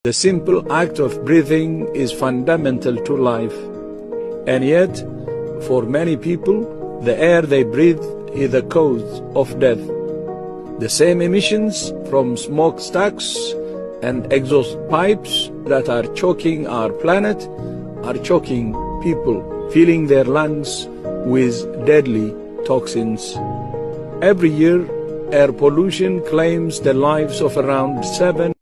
The simple act of breathing is fundamental to life, and yet, for many people, the air they breathe is the cause of death. The same emissions from smokestacks and exhaust pipes that are choking our planet are choking people, filling their lungs with deadly toxins. Every year, air pollution claims the lives of around 7